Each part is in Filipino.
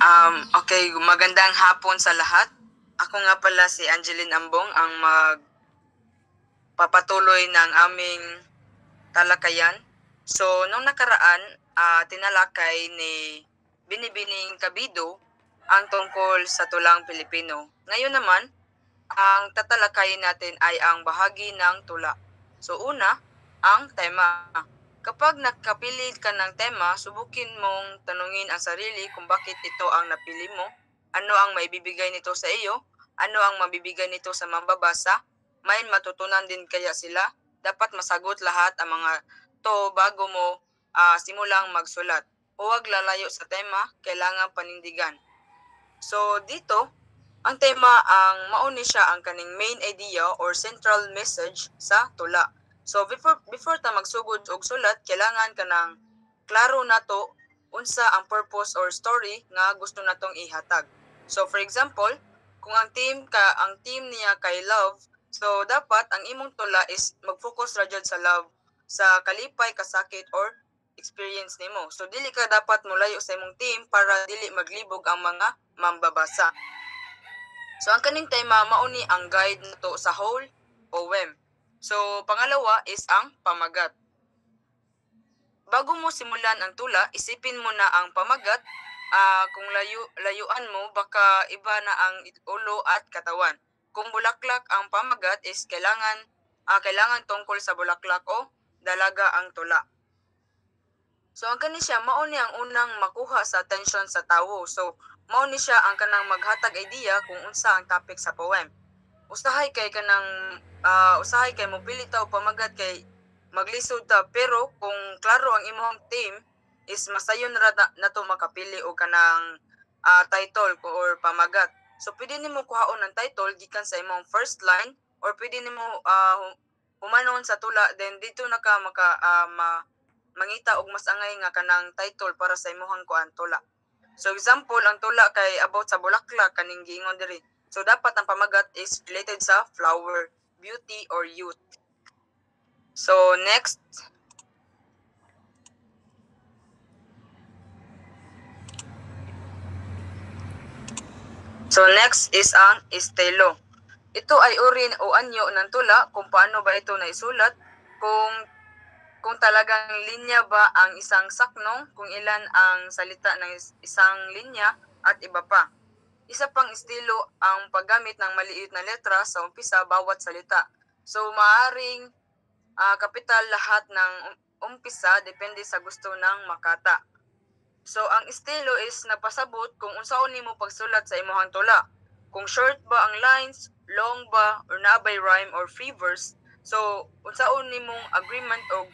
Okay, magandang hapon sa lahat. Ako nga pala si Angeline Ambong, ang magpapatuloy ng aming talakayan. So, nung nakaraan, tinalakay ni Binibining Kabido ang tungkol sa tulang Pilipino. Ngayon naman, ang tatalakayin natin ay ang bahagi ng tula. So una, ang tema. Kapag nakapili ka ng tema, subukin mong tanungin ang sarili kung bakit ito ang napili mo, ano ang maibibigay nito sa iyo, ano ang mabibigay nito sa mambabasa, may matutunan din kaya sila, dapat masagot lahat ang mga to bago mo simulang magsulat. Huwag lalayo sa tema, kailangan panindigan. So dito, ang tema ang mauni siya ang kaning main idea or central message sa tula. So before ta magsugod og sulat, kailangan ka ng klaro nato unsa ang purpose or story nga gusto natong ihatag. So for example, kung ang team niya kay love, so dapat ang imong tula is mag-focus ra jud sa love, sa kalipay, kasakit or experience nimo. So dili ka dapat mulayo sa imong team para dili maglibog ang mga mambabasa. So ang kaning tema mauni ang guide nato sa whole poem. So pangalawa is ang pamagat. Bago mo simulan ang tula, isipin mo na ang pamagat. Kung layuan mo, baka iba na ang ulo at katawan. Kung bulaklak ang pamagat is kailangan tungkol sa bulaklak o dalaga ang tula. So ang kani siya mauni ang unang makuha sa atensyon sa tawo. So mauni siya ang kanang maghatag idea kung unsa ang topic sa poem. Usahay kay mo pili ta og pamagat kay maglisod ta, pero kung klaro ang imong theme is masayon ra nato makapili og kanang title or pamagat. So pwede nimo kuhaon ang title gikan sa imong first line or pwede nimo humanon sa tula, then dito na ka mangita og mas angay nga kanang title para sa imong kuan tula. So example, ang tula kay about sa bulaklak kaning giingon diri. So dapat ang pamagat is related sa flower, beauty or youth. So next. So next is ang estilo. Ito ay uri o anyo ng tula kung paano ba ito naisulat, kung talagang linya ba ang isang saknong, kung ilan ang salita ng isang linya at iba pa. Isa pang estilo ang paggamit ng maliit na letra sa umpisa bawat salita. So maaring kapital lahat ng umpisa depende sa gusto ng makata. So ang estilo is napasabot kung unsaon nimo pagsulat sa imong tula. Kung short ba ang lines, long ba, or nabay rhyme or free verse. So unsaon nimong agreement o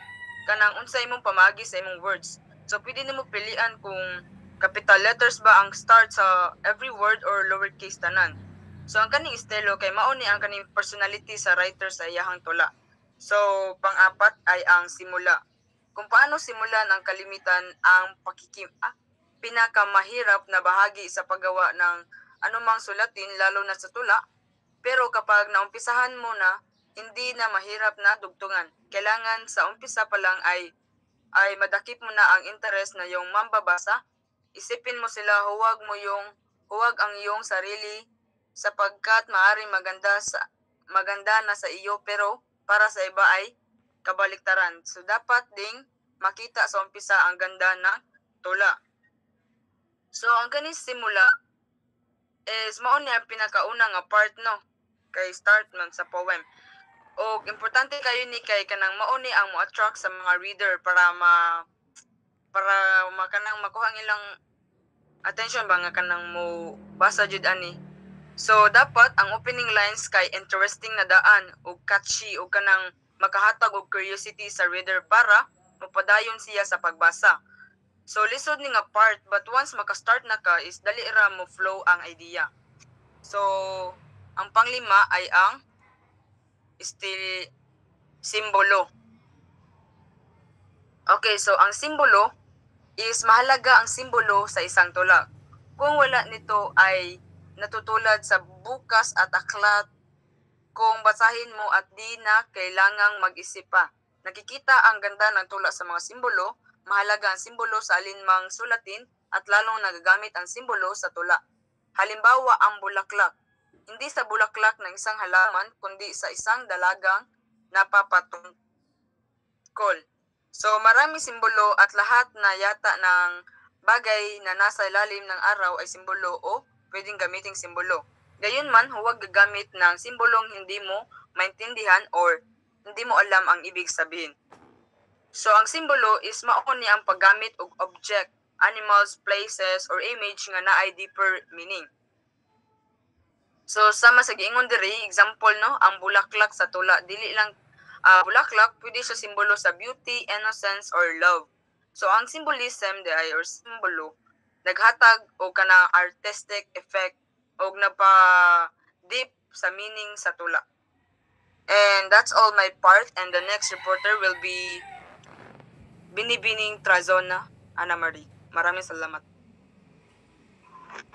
kanang unsa imong pamagi sa imong words. So pwede nimo pilian kung capital letters ba ang start sa every word or lowercase tanan. So ang kaning estilo kay mao ni ang kaning personality sa writer sa iyahang tula. So pang-apat ay ang simula. Kung paano simulan ang kalimitan ang pinakamahirap na bahagi sa paggawa ng anumang sulatin, lalo na sa tula. Pero kapag naumpisahan mo na, hindi na mahirap na dugtungan. Kailangan sa umpisa pa lang ay madakip mo na ang interest na yung mambabasa. Isipin mo sila, huwag ang iyong sarili sapagkat maaaring maganda na sa iyo pero para sa iba ay kabaliktaran. So dapat ding makita sa umpisa ang ganda ng tula. So ang kaning simula is mao ni ang pinakauna nga part no kay start man sa poem. O importante kayo ni kay kanang mao ni ang mo-attract sa mga reader para makanang makuha ang ilang attention ba nga kanang mo basa jud ani. So dapat ang opening lines kay interesting na daan o catchy o kanang makahatag og curiosity sa reader para mapadayon siya sa pagbasa. So lisod ni nga part, but once maka-start na ka is dali ra mo flow ang idea. So ang panglima ay ang simbolo. Okay, so ang simbolo is mahalaga ang simbolo sa isang tula. Kung wala nito ay natutulad sa bukas at aklat kung basahin mo at di na kailangang mag-isip pa. Nakikita ang ganda ng tula sa mga simbolo. Mahalaga ang simbolo sa alinmang sulatin at lalong nagagamit ang simbolo sa tula. Halimbawa, ang bulaklak. Hindi sa bulaklak ng isang halaman, kundi sa isang dalagang napapatungkol. So, marami simbolo at lahat na yata ng bagay na nasa ilalim ng araw ay simbolo o pwedeng gamiting simbolo. Gayunman, huwag gagamit ng simbolong hindi mo maintindihan or hindi mo alam ang ibig sabihin. So, ang simbolo is mao ni ang paggamit og object, animals, places, or image nga naay deeper meaning. So, sama sa giingon diri, example no, ang bulaklak sa tula, dili lang bulaklak, pwede siya simbolo sa beauty, innocence, or love. So, ang symbolism ay or simbolo, naghatag o kanang artistic effect o napa-deep sa meaning sa tula. And that's all my part, and the next reporter will be Binibining Trazona, Ana Marie. Maraming salamat.